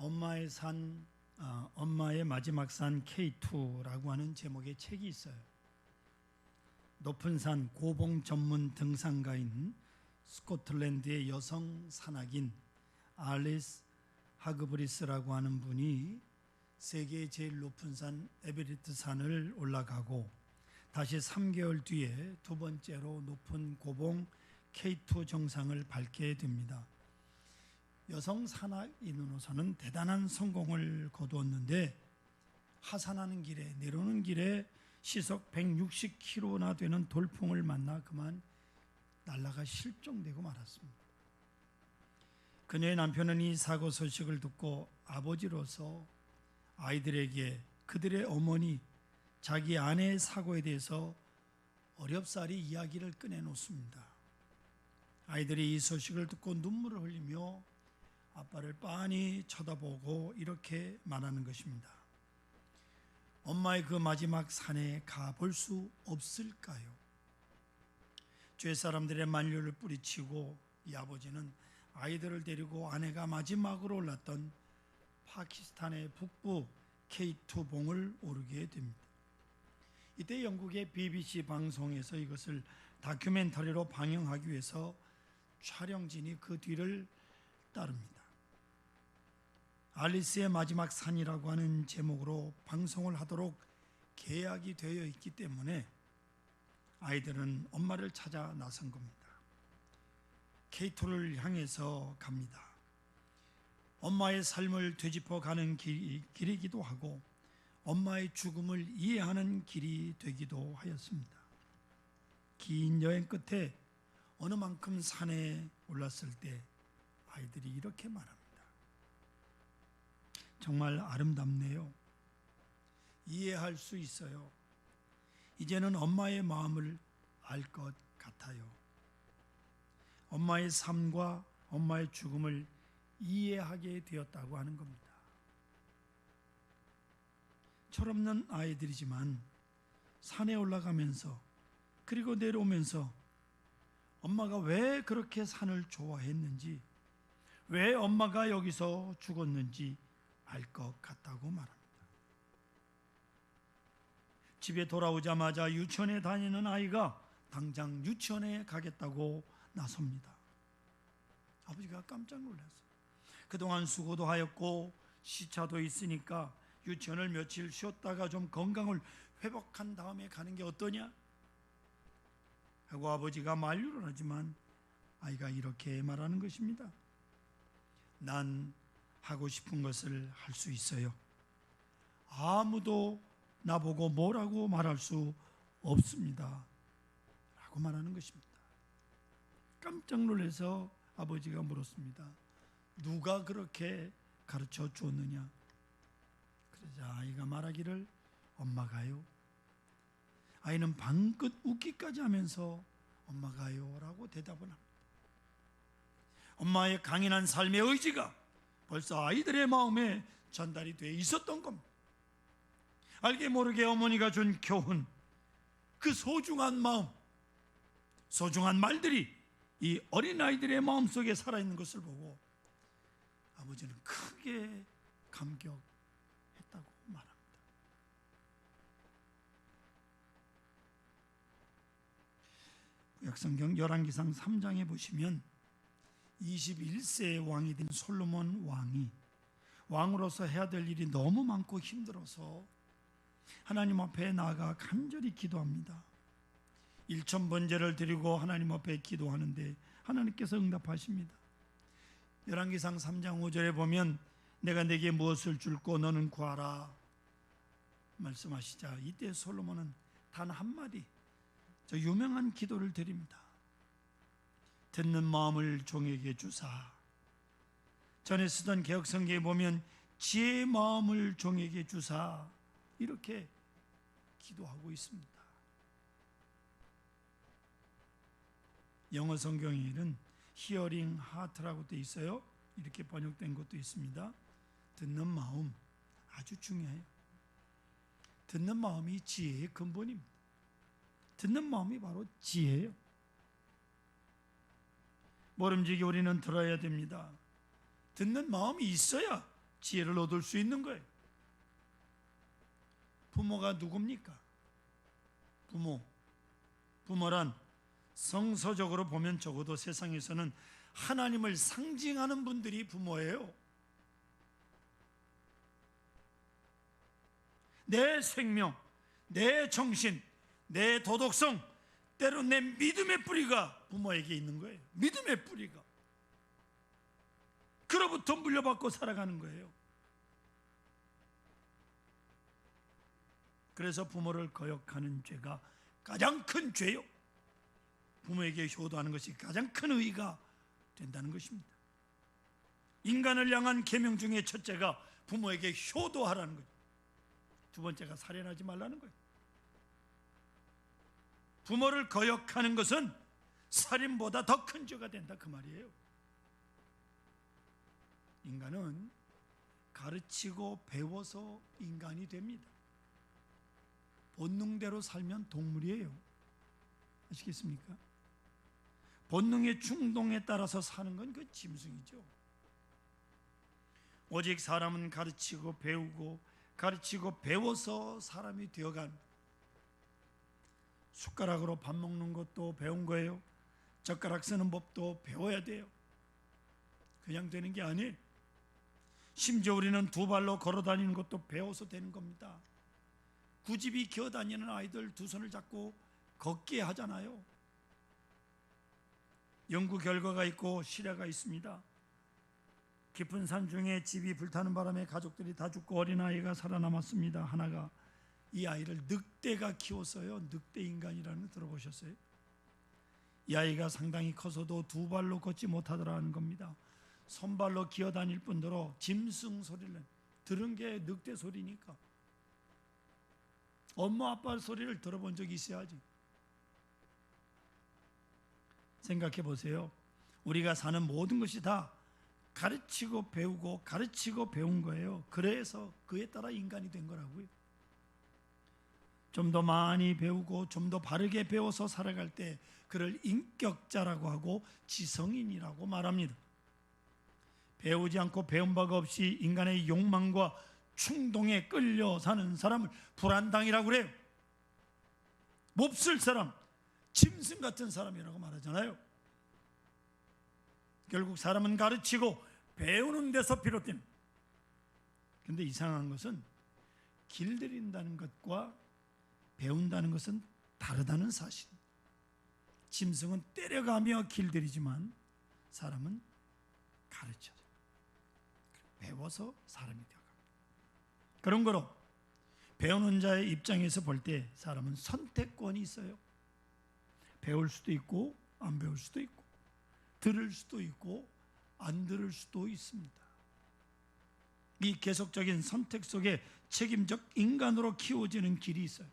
엄마의 산, 엄마의 마지막 산 K2라고 하는 제목의 책이 있어요. 높은 산 고봉 전문 등산가인 스코틀랜드의 여성 산악인 알리스 하그브리스라고 하는 분이 세계의 제일 높은 산 에베레스트 산을 올라가고 다시 3개월 뒤에 두 번째로 높은 고봉 K2 정상을 밟게 됩니다. 여성 산악인으로서는 대단한 성공을 거두었는데 하산하는 길에 내려오는 길에 시속 160km나 되는 돌풍을 만나 그만 날아가 실종되고 말았습니다. 그녀의 남편은 이 사고 소식을 듣고 아버지로서 아이들에게 그들의 어머니, 자기 아내의 사고에 대해서 어렵사리 이야기를 꺼내놓습니다. 아이들이 이 소식을 듣고 눈물을 흘리며 아빠를 빤히 쳐다보고 이렇게 말하는 것입니다. 엄마의 그 마지막 산에 가볼 수 없을까요? 주의 사람들의 만류를 뿌리치고 이 아버지는 아이들을 데리고 아내가 마지막으로 올랐던 파키스탄의 북부 K2 봉을 오르게 됩니다. 이때 영국의 BBC 방송에서 이것을 다큐멘터리로 방영하기 위해서 촬영진이 그 뒤를 따릅니다. 알리스의 마지막 산이라고 하는 제목으로 방송을 하도록 계약이 되어 있기 때문에 아이들은 엄마를 찾아 나선 겁니다. K2를 향해서 갑니다. 엄마의 삶을 되짚어 가는 길이기도 하고 엄마의 죽음을 이해하는 길이 되기도 하였습니다. 긴 여행 끝에 어느 만큼 산에 올랐을 때 아이들이 이렇게 말합니다. 정말 아름답네요. 이해할 수 있어요. 이제는 엄마의 마음을 알 것 같아요. 엄마의 삶과 엄마의 죽음을 이해하게 되었다고 하는 겁니다. 철없는 아이들이지만 산에 올라가면서 그리고 내려오면서 엄마가 왜 그렇게 산을 좋아했는지, 왜 엄마가 여기서 죽었는지 알 것 같다고 말합니다. 집에 돌아오자마자 유치원에 다니는 아이가 당장 유치원에 가겠다고 나섭니다. 아버지가 깜짝 놀랐어요. 그동안 수고도 하였고 시차도 있으니까 유치원을 며칠 쉬었다가 좀 건강을 회복한 다음에 가는 게 어떠냐? 하고 아버지가 만류를 하지만 아이가 이렇게 말하는 것입니다. 난 하고 싶은 것을 할 수 있어요. 아무도 나보고 뭐라고 말할 수 없습니다. 라고 말하는 것입니다. 깜짝 놀라서 아버지가 물었습니다. 누가 그렇게 가르쳐 주었느냐? 그러자 아이가 말하기를 엄마가요. 아이는 방긋 웃기까지 하면서 엄마가요 라고 대답을 합니다. 엄마의 강인한 삶의 의지가 벌써 아이들의 마음에 전달이 돼 있었던 겁니다. 알게 모르게 어머니가 준 교훈, 그 소중한 마음, 소중한 말들이 이 어린아이들의 마음속에 살아있는 것을 보고 아버지는 크게 감격했다고 말합니다. 구약성경 열왕기상 3장에 보시면 21세의 왕이 된 솔로몬 왕이 왕으로서 해야 될 일이 너무 많고 힘들어서 하나님 앞에 나아가 간절히 기도합니다. 1000번제를 드리고 하나님 앞에 기도하는데 하나님께서 응답하십니다. 열왕기상 3장 5절에 보면 내가 내게 무엇을 줄고 너는 구하라 말씀하시자 이때 솔로몬은 단 한마디 저 유명한 기도를 드립니다. 듣는 마음을 종에게 주사. 전에 쓰던 개혁성경에 보면 지혜의 마음을 종에게 주사 이렇게 기도하고 있습니다. 영어 성경에는 hearing heart라고 되어 있어요. 이렇게 번역된 것도 있습니다. 듣는 마음 아주 중요해요. 듣는 마음이 지혜의 근본입니다. 듣는 마음이 바로 지혜예요. 모름지기 우리는 들어야 됩니다. 듣는 마음이 있어야 지혜를 얻을 수 있는 거예요. 부모가 누굽니까? 부모란 성서적으로 보면 적어도 세상에서는 하나님을 상징하는 분들이 부모예요. 내 생명, 내 정신, 내 도덕성, 때로 내 믿음의 뿌리가 부모에게 있는 거예요. 믿음의 뿌리가. 그로부터 물려받고 살아가는 거예요. 그래서 부모를 거역하는 죄가 가장 큰 죄요. 부모에게 효도하는 것이 가장 큰 의가 된다는 것입니다. 인간을 향한 계명 중에 첫째가 부모에게 효도하라는 거죠. 두 번째가 살인하지 말라는 거예요. 부모를 거역하는 것은 살인보다 더 큰 죄가 된다, 그 말이에요. 인간은 가르치고 배워서 인간이 됩니다. 본능대로 살면 동물이에요. 아시겠습니까? 본능의 충동에 따라서 사는 건 그 짐승이죠. 오직 사람은 가르치고 배워서 사람이 되어간, 숟가락으로 밥 먹는 것도 배운 거예요. 젓가락 쓰는 법도 배워야 돼요. 그냥 되는 게 아니에요. 심지어 우리는 두 발로 걸어 다니는 것도 배워서 되는 겁니다. 구집이 기어 다니는 아이들 두 손을 잡고 걷게 하잖아요. 연구 결과가 있고 실화가 있습니다. 깊은 산 중에 집이 불타는 바람에 가족들이 다 죽고 어린아이가 살아남았습니다. 하나가. 이 아이를 늑대가 키웠어요. 늑대 인간이라는 거 들어보셨어요? 이 아이가 상당히 커서도 두 발로 걷지 못하더라는 겁니다. 손발로 기어 다닐 뿐더러 짐승 소리를 들은 게 늑대 소리니까. 엄마 아빠 소리를 들어본 적이 있어야지. 생각해 보세요. 우리가 사는 모든 것이 다 가르치고 배우고 가르치고 배운 거예요. 그래서 그에 따라 인간이 된 거라고요. 좀 더 많이 배우고 좀 더 바르게 배워서 살아갈 때 그를 인격자라고 하고 지성인이라고 말합니다. 배우지 않고 배운 바가 없이 인간의 욕망과 충동에 끌려 사는 사람을 불안당이라고 그래요. 몹쓸 사람, 짐승 같은 사람이라고 말하잖아요. 결국 사람은 가르치고 배우는 데서 비롯됩니다. 그런데 이상한 것은 길들인다는 것과 배운다는 것은 다르다는 사실. 짐승은 때려가며 길들이지만 사람은 가르쳐요. 배워서 사람이 되어갑니다. 그런 거로 배우는 자의 입장에서 볼 때 사람은 선택권이 있어요. 배울 수도 있고 안 배울 수도 있고 들을 수도 있고 안 들을 수도 있습니다. 이 계속적인 선택 속에 책임적 인간으로 키워지는 길이 있어요.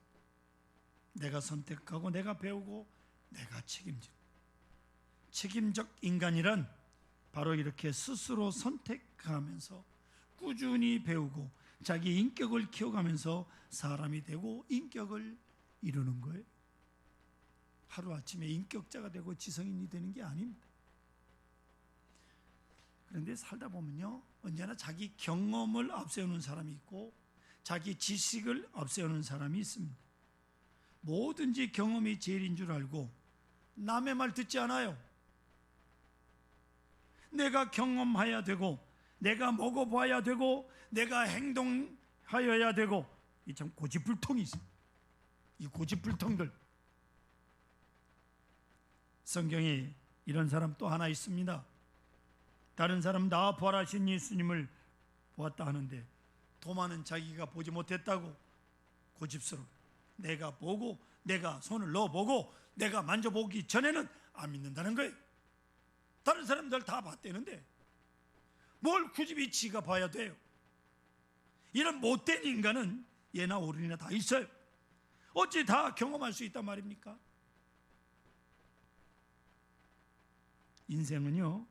내가 선택하고 내가 배우고 내가 책임지는 책임적 인간이란 바로 이렇게 스스로 선택하면서 꾸준히 배우고 자기 인격을 키워가면서 사람이 되고 인격을 이루는 거예요. 하루아침에 인격자가 되고 지성인이 되는 게 아닙니다. 그런데 살다 보면요, 언제나 자기 경험을 앞세우는 사람이 있고 자기 지식을 앞세우는 사람이 있습니다. 뭐든지 경험이 제일인 줄 알고 남의 말 듣지 않아요. 내가 경험해야 되고 내가 먹어봐야 되고 내가 행동하여야 되고, 이 참 고집불통이 있어요. 이 고집불통들. 성경에 이런 사람 또 하나 있습니다. 다른 사람 다 부활하신 예수님을 보았다 하는데 도마는 자기가 보지 못했다고 고집스러워. 내가 보고 내가 손을 넣어보고 내가 만져보기 전에는 안 믿는다는 거예요. 다른 사람들 다 봤대는데 뭘 굳이 지가 봐야 돼요. 이런 못된 인간은 예나 어른이나 다 있어요. 어찌 다 경험할 수 있단 말입니까? 인생은요,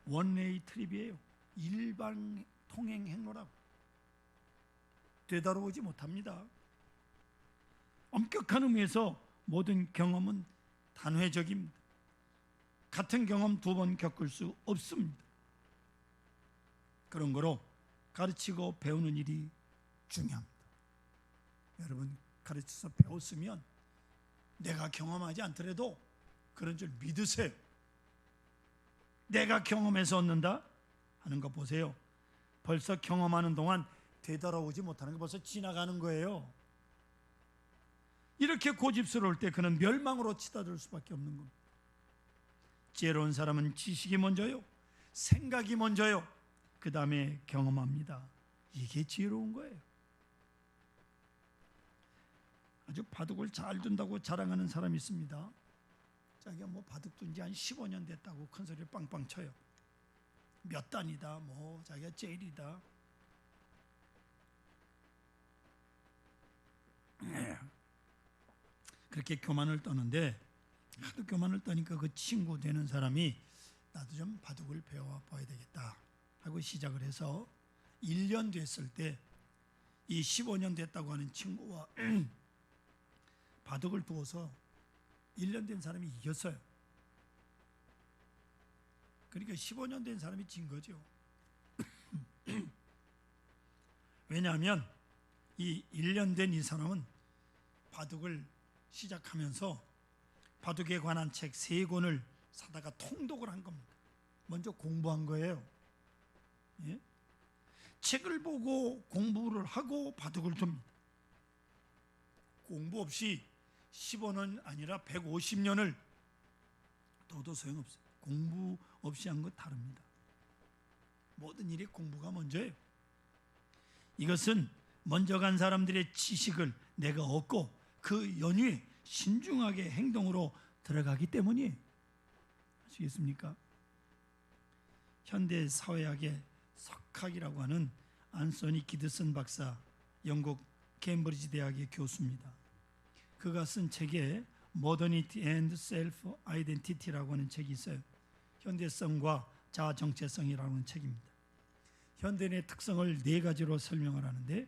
원웨이 트립이에요. 일반 통행 행로라고. 되돌아오지 못합니다. 엄격한 의미에서 모든 경험은 단회적입니다. 같은 경험 두 번 겪을 수 없습니다. 그런 거로 가르치고 배우는 일이 중요합니다. 여러분, 가르쳐서 배웠으면 내가 경험하지 않더라도 그런 줄 믿으세요. 내가 경험해서 얻는다 하는 거 보세요. 벌써 경험하는 동안 되돌아오지 못하는 거 벌써 지나가는 거예요. 이렇게 고집스러울 때 그는 멸망으로 치닫을 수밖에 없는 겁니다. 지혜로운 사람은 지식이 먼저요, 생각이 먼저요, 그 다음에 경험합니다. 이게 지혜로운 거예요. 아주 바둑을 잘 둔다고 자랑하는 사람이 있습니다. 자기가 뭐 바둑 둔 지 한 15년 됐다고 큰 소리를 빵빵 쳐요. 몇 단이다, 뭐 자기가 제일이다. 그렇게 교만을 떠는데, 하도 교만을 떠니까 그 친구 되는 사람이 나도 좀 바둑을 배워봐야 되겠다 하고 시작을 해서 1년 됐을 때 이 15년 됐다고 하는 친구와 바둑을 두어서 1년 된 사람이 이겼어요. 그러니까 15년 된 사람이 진 거죠. 왜냐하면 이 1년 된 이 사람은 바둑을 시작하면서 바둑에 관한 책 3권을 사다가 통독을 한 겁니다. 먼저 공부한 거예요. 예? 책을 보고 공부를 하고 바둑을 둡니다. 공부 없이 15년 아니라 150년을 둬도 소용없어요. 공부 없이 한 것 다릅니다. 모든 일이 공부가 먼저예요. 이것은 먼저 간 사람들의 지식을 내가 얻고 그 연유에 신중하게 행동으로 들어가기 때문이에요. 아시겠습니까? 현대 사회학의 석학이라고 하는 안소니 기드슨 박사, 영국 케임브리지 대학의 교수입니다. 그가 쓴 책에 Modernity and Self-Identity라고 하는 책이 있어요. 현대성과 자아 정체성이라고 하는 책입니다. 현대인의 특성을 4가지로 설명을 하는데,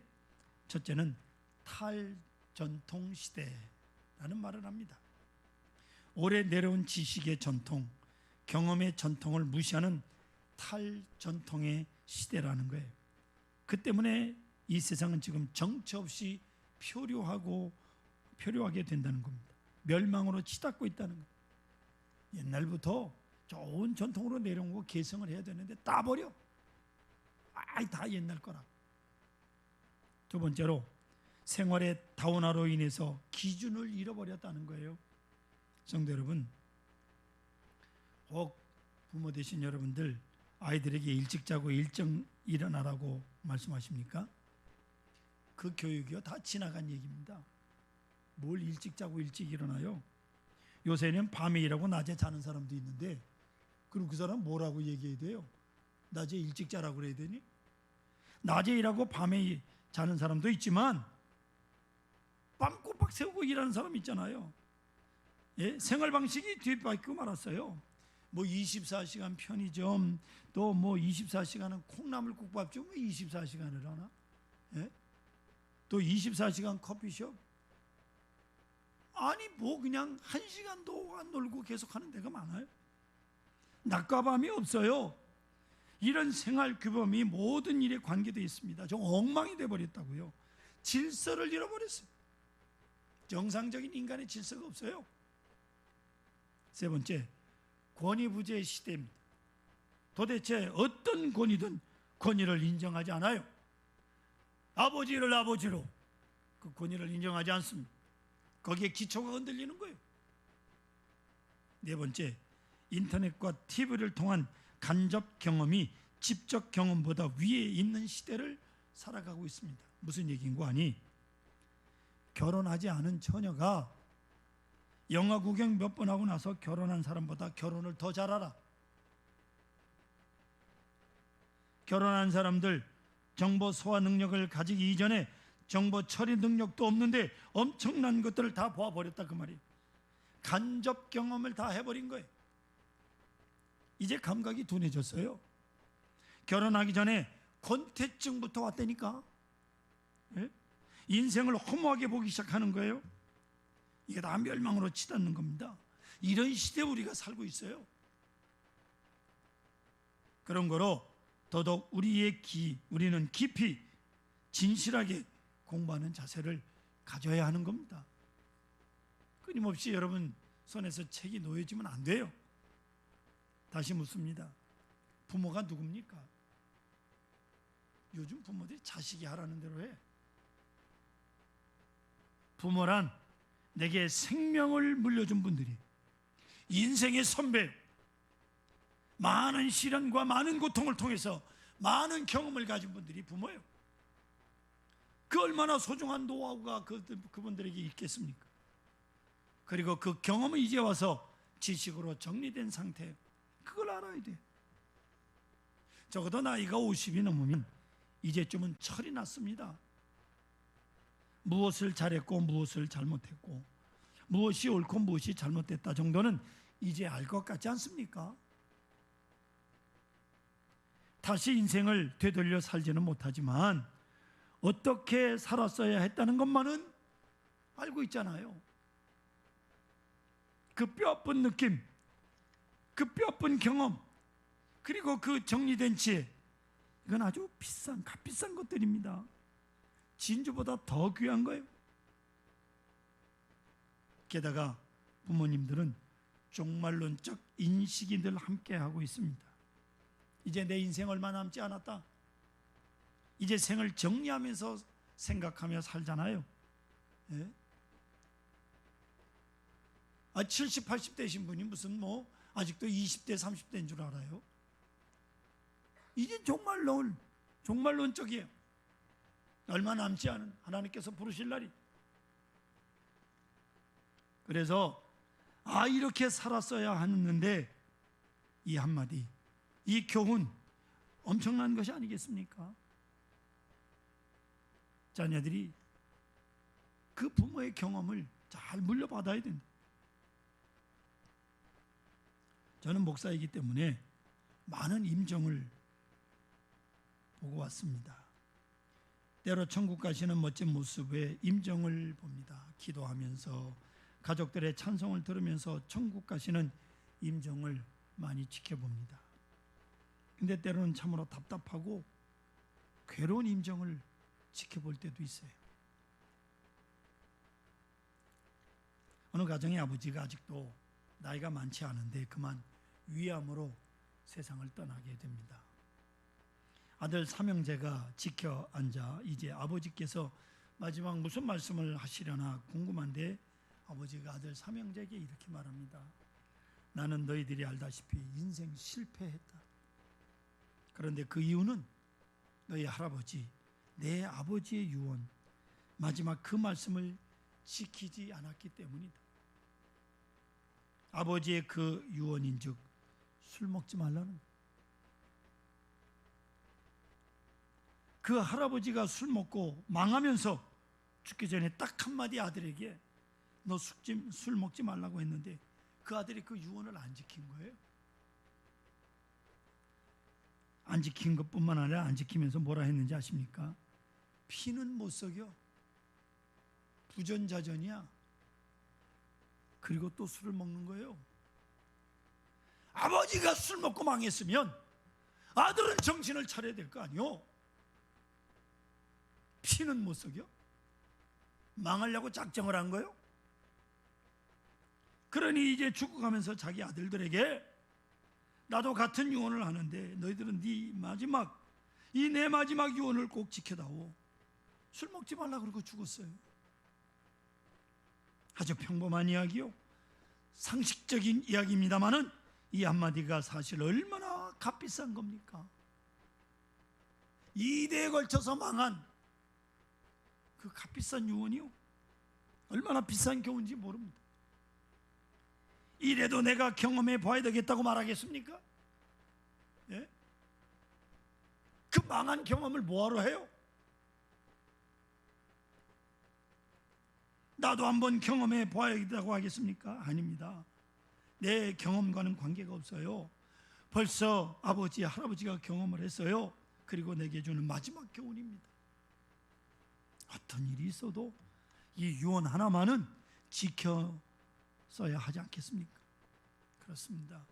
첫째는 탈전통 시대라는 말을 합니다. 오래 내려온 지식의 전통, 경험의 전통을 무시하는 탈전통의 시대라는 거예요. 그 때문에 이 세상은 지금 정처 없이 표류하게 된다는 겁니다. 멸망으로 치닫고 있다는 거예요. 옛날부터 좋은 전통으로 내려온 거 개성을 해야 되는데 따버려. 다 옛날 거라. 두 번째로 생활의 다원화로 인해서 기준을 잃어버렸다는 거예요. 성도 여러분, 꼭 부모 되신 여러분들 아이들에게 일찍 자고 일찍 일어나라고 말씀하십니까? 그 교육이요, 다 지나간 얘기입니다. 뭘 일찍 자고 일찍 일어나요? 요새는 밤에 일하고 낮에 자는 사람도 있는데, 그럼 그 사람 뭐라고 얘기해야 돼요? 낮에 일찍 자라고 그래야 되니? 낮에 일하고 밤에 자는 사람도 있지만 밤 꼬박 세우고 일하는 사람 있잖아요. 예? 생활 방식이 뒤바뀌고 말았어요. 뭐 24시간 편의점, 또 뭐 24시간은 콩나물국밥 좀 24시간을 하나? 예? 또 24시간 커피숍? 아니 뭐 그냥 1시간도 안 놀고 계속 하는 데가 많아요. 낮과 밤이 없어요. 이런 생활 규범이 모든 일에 관계되어 있습니다. 좀 엉망이 되어버렸다고요. 질서를 잃어버렸어요. 정상적인 인간의 질서가 없어요. 세 번째, 권위부재 시대입니다. 도대체 어떤 권위든 권위를 인정하지 않아요. 아버지를 아버지로 그 권위를 인정하지 않습니다. 거기에 기초가 흔들리는 거예요. 네 번째, 인터넷과 TV를 통한 간접 경험이 직접 경험보다 위에 있는 시대를 살아가고 있습니다. 무슨 얘기인고 하니, 결혼하지 않은 처녀가 영화 구경 몇 번 하고 나서 결혼한 사람보다 결혼을 더 잘 알아. 결혼한 사람들 정보 소화 능력을 가지기 이전에 정보 처리 능력도 없는데 엄청난 것들을 다 보아버렸다 그 말이에요. 간접 경험을 다 해버린 거예요. 이제 감각이 둔해졌어요. 결혼하기 전에 권태증부터 왔다니까. 예? 인생을 허무하게 보기 시작하는 거예요. 이게 다 멸망으로 치닫는 겁니다. 이런 시대에 우리가 살고 있어요. 그런 거로 더더욱 우리는 깊이 진실하게 공부하는 자세를 가져야 하는 겁니다. 끊임없이 여러분 손에서 책이 놓여지면 안 돼요. 다시 묻습니다. 부모가 누굽니까? 요즘 부모들이 자식이 하라는 대로 해. 부모란 내게 생명을 물려준 분들이, 인생의 선배, 많은 시련과 많은 고통을 통해서 많은 경험을 가진 분들이 부모예요. 그 얼마나 소중한 노하우가 그분들에게 있겠습니까? 그리고 그 경험은 이제 와서 지식으로 정리된 상태예요. 그걸 알아야 돼. 적어도 나이가 50이 넘으면 이제쯤은 철이 났습니다. 무엇을 잘했고 무엇을 잘못했고, 무엇이 옳고 무엇이 잘못됐다 정도는 이제 알 것 같지 않습니까? 다시 인생을 되돌려 살지는 못하지만 어떻게 살았어야 했다는 것만은 알고 있잖아요. 그 뼈아픈 느낌, 그 뼈아픈 경험, 그리고 그 정리된 지혜, 이건 아주 값비싼 것들입니다. 진주보다 더 귀한 거예요. 게다가 부모님들은 종말론적 인식이 늘 함께하고 있습니다. 이제 내 인생 얼마 남지 않았다. 이제 생을 정리하면서 생각하며 살잖아요. 예? 70, 80대신 분이 무슨 아직도 20대, 30대인 줄 알아요? 이제 종말론적이에요. 얼마 남지 않은 하나님께서 부르실 날이. 그래서 이렇게 살았어야 하는데, 이 한마디, 이 교훈 엄청난 것이 아니겠습니까? 자녀들이 그 부모의 경험을 잘 물려받아야 된다. 저는 목사이기 때문에 많은 임종을 보고 왔습니다. 때로 천국 가시는 멋진 모습에 임종을 봅니다. 기도하면서 가족들의 찬송을 들으면서 천국 가시는 임종을 많이 지켜봅니다. 근데 때로는 참으로 답답하고 괴로운 임종을 지켜볼 때도 있어요. 어느 가정의 아버지가 아직도 나이가 많지 않은데 그만 위암으로 세상을 떠나게 됩니다. 아들 삼형제가 지켜 앉아 이제 아버지께서 마지막 무슨 말씀을 하시려나 궁금한데, 아버지가 아들 삼형제에게 이렇게 말합니다. 나는 너희들이 알다시피 인생 실패했다. 그런데 그 이유는 너희 할아버지, 내 아버지의 유언, 마지막 그 말씀을 지키지 않았기 때문이다. 아버지의 그 유언인즉 술 먹지 말라는, 그 할아버지가 술 먹고 망하면서 죽기 전에 딱 한마디 아들에게 너 술 먹지 말라고 했는데 그 아들이 그 유언을 안 지킨 거예요. 안 지킨 것뿐만 아니라 안 지키면서 뭐라 했는지 아십니까? 피는 못 속여, 부전자전이야. 그리고 또 술을 먹는 거예요. 아버지가 술 먹고 망했으면 아들은 정신을 차려야 될 거 아니요. 피는 못 속여? 망하려고 작정을 한 거예요? 그러니 이제 죽어가면서 자기 아들들에게 나도 같은 유언을 하는데 너희들은 네 마지막, 이 내 마지막 유언을 꼭 지켜다오. 술 먹지 말라 그러고 죽었어요. 아주 평범한 이야기요, 상식적인 이야기입니다마는 이 한마디가 사실 얼마나 값비싼 겁니까? 2대에 걸쳐서 망한 그 값비싼 유언이요, 얼마나 비싼 교훈인지 모릅니다. 이래도 내가 경험해 봐야 되겠다고 말하겠습니까? 예? 그 망한 경험을 뭐하러 해요? 나도 한번 경험해 봐야겠다고 하겠습니까? 아닙니다. 내 경험과는 관계가 없어요. 벌써 아버지, 할아버지가 경험을 했어요. 그리고 내게 주는 마지막 교훈입니다. 어떤 일이 있어도 이 유언 하나만은 지켰어야 하지 않겠습니까? 그렇습니다.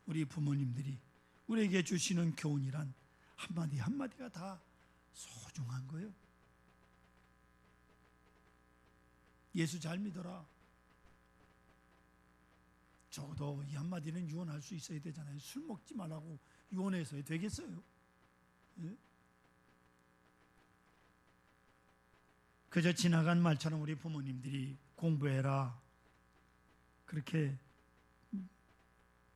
우리 부모님들이 우리에게 주시는 교훈이란 한마디 한마디가 다 소중한 거예요. 예수 잘 믿어라. 적어도 이 한마디는 유언할 수 있어야 되잖아요. 술 먹지 말라고 유언해서 되겠어요? 예? 그저 지나간 말처럼 우리 부모님들이 공부해라 그렇게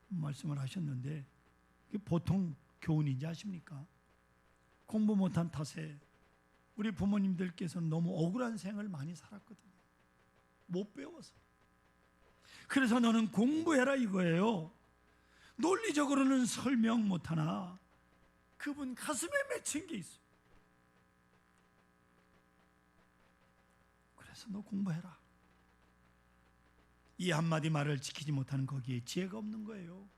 말씀을 하셨는데 그게 보통 교훈인지 아십니까? 공부 못한 탓에 우리 부모님들께서는 너무 억울한 생을 많이 살았거든요. 못 배워서. 그래서 너는 공부해라 이거예요. 논리적으로는 설명 못하나 그분 가슴에 맺힌 게 있어요. 그래서 너 공부해라. 이 한마디 말을 지키지 못하는 거기에 지혜가 없는 거예요.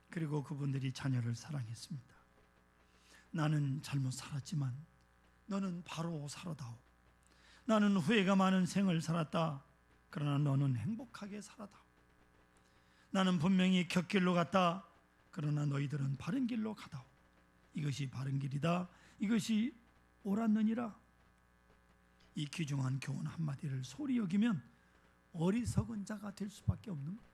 그리고 그분들이 자녀를 사랑했습니다. 나는 잘못 살았지만 너는 바로 살아다오. 나는 후회가 많은 생을 살았다. 그러나 너는 행복하게 살아다오. 나는 분명히 곁길로 갔다. 그러나 너희들은 바른 길로 가다오. 이것이 바른 길이다. 이것이 옳았느니라. 이 귀중한 교훈 한마디를 소리 여기면 어리석은 자가 될 수밖에 없는 거예요.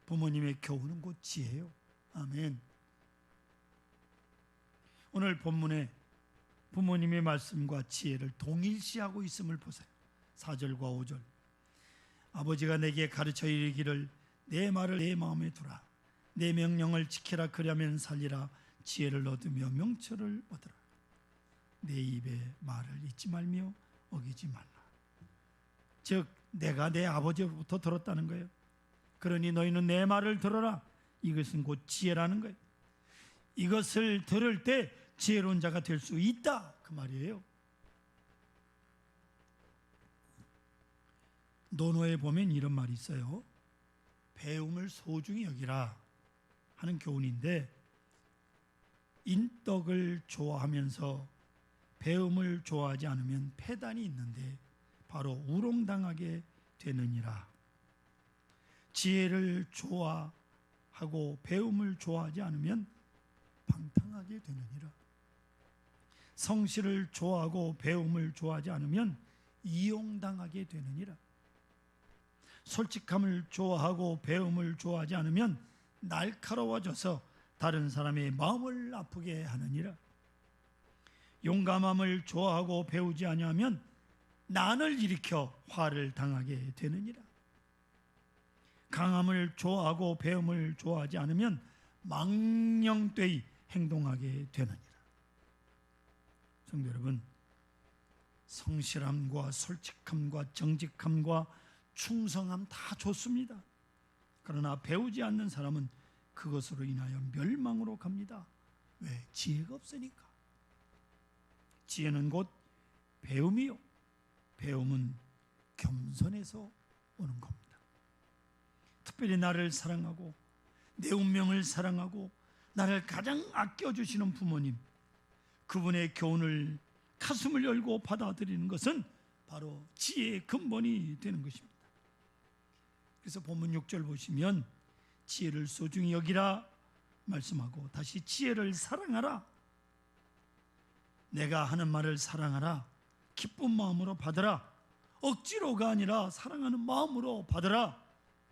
부모님의 교훈은 곧 지혜예요. 아멘. 오늘 본문에 부모님의 말씀과 지혜를 동일시하고 있음을 보세요. 4절과 5절. 아버지가 내게 가르쳐 이르기를 내 말을 내 마음에 두라. 내 명령을 지키라. 그리하면 살리라. 지혜를 얻으며 명철을 얻으라. 내 입에 말을 잊지 말며 어기지 말라. 즉 내가 내 아버지로부터 들었다는 거예요. 그러니 너희는 내 말을 들어라. 이것은 곧 지혜라는 거예요. 이것을 들을 때 지혜로운 자가 될 수 있다 그 말이에요. 논어에 보면 이런 말이 있어요. 배움을 소중히 여기라 하는 교훈인데, 인덕을 좋아하면서 배움을 좋아하지 않으면 폐단이 있는데 바로 우롱당하게 되느니라. 지혜를 좋아하고 배움을 좋아하지 않으면 방탕하게 되느니라. 성실을 좋아하고 배움을 좋아하지 않으면 이용당하게 되느니라. 솔직함을 좋아하고 배움을 좋아하지 않으면 날카로워져서 다른 사람의 마음을 아프게 하느니라. 용감함을 좋아하고 배우지 아니하면 난을 일으켜 화를 당하게 되느니라. 강함을 좋아하고 배움을 좋아하지 않으면 망령되이 행동하게 되느니라. 성도 여러분, 성실함과 솔직함과 정직함과 충성함 다 좋습니다. 그러나 배우지 않는 사람은 그것으로 인하여 멸망으로 갑니다. 왜? 지혜가 없으니까. 지혜는 곧 배움이요, 배움은 겸손에서 오는 겁니다. 특별히 나를 사랑하고 내 운명을 사랑하고 나를 가장 아껴주시는 부모님, 그분의 교훈을 가슴을 열고 받아들이는 것은 바로 지혜의 근본이 되는 것입니다. 그래서 본문 6절 보시면 지혜를 소중히 여기라 말씀하고 다시 지혜를 사랑하라. 내가 하는 말을 사랑하라. 기쁜 마음으로 받으라. 억지로가 아니라 사랑하는 마음으로 받으라.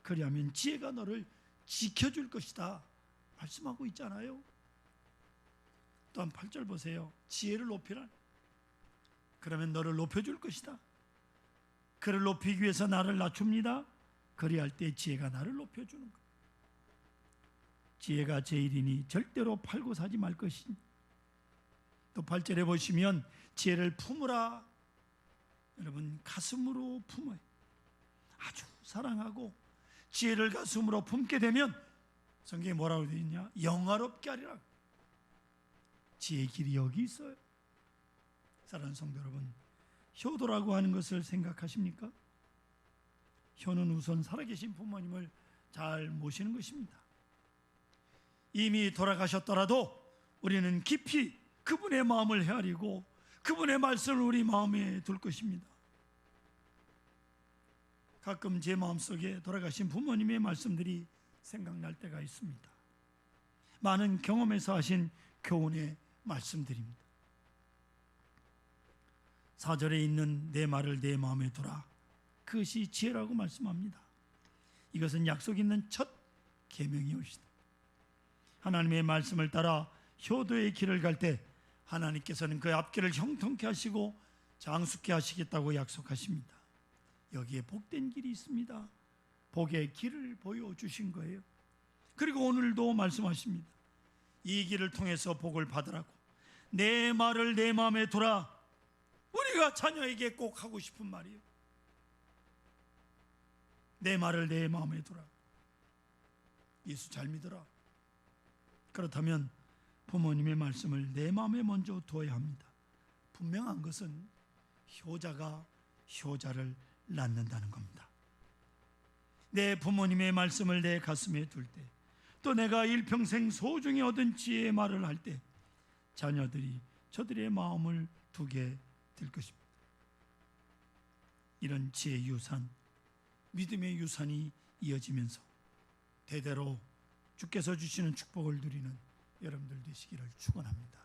그리하면 지혜가 너를 지켜줄 것이다 말씀하고 있잖아요. 또한 8절 보세요. 지혜를 높이라. 그러면 너를 높여줄 것이다. 그를 높이기 위해서 나를 낮춥니다. 그리할 때 지혜가 나를 높여주는 것. 지혜가 제일이니 절대로 팔고 사지 말 것이니. 또 8절에 보시면 지혜를 품으라. 여러분, 가슴으로 품어요. 아주 사랑하고 지혜를 가슴으로 품게 되면 성경에 뭐라고 되어 있냐? 영화롭게 하리라. 지혜의 길이 여기 있어요. 사랑하는 성도 여러분, 효도라고 하는 것을 생각하십니까? 효는 우선 살아계신 부모님을 잘 모시는 것입니다. 이미 돌아가셨더라도 우리는 깊이 그분의 마음을 헤아리고 그분의 말씀을 우리 마음에 둘 것입니다. 가끔 제 마음속에 돌아가신 부모님의 말씀들이 생각날 때가 있습니다. 많은 경험에서 하신 교훈의 말씀들입니다. 4절에 있는 내 말을 내 마음에 두라, 그것이 지혜라고 말씀합니다. 이것은 약속 있는 첫 계명이옵니다. 하나님의 말씀을 따라 효도의 길을 갈 때 하나님께서는 그 앞길을 형통케 하시고 장수케 하시겠다고 약속하십니다. 여기에 복된 길이 있습니다. 복의 길을 보여주신 거예요. 그리고 오늘도 말씀하십니다. 이 길을 통해서 복을 받으라고, 내 말을 내 마음에 두라. 우리가 자녀에게 꼭 하고 싶은 말이에요. 내 말을 내 마음에 두라. 예수 잘 믿어라. 그렇다면 부모님의 말씀을 내 마음에 먼저 두어야 합니다. 분명한 것은 효자가 효자를 낳는다는 겁니다. 내 부모님의 말씀을 내 가슴에 둘 때, 또 내가 일평생 소중히 얻은 지혜의 말을 할 때 자녀들이 저들의 마음을 두게 될 것입니다. 이런 지혜의 유산, 믿음의 유산이 이어지면서 대대로 주께서 주시는 축복을 누리는 여러분들 되시기를 축원합니다.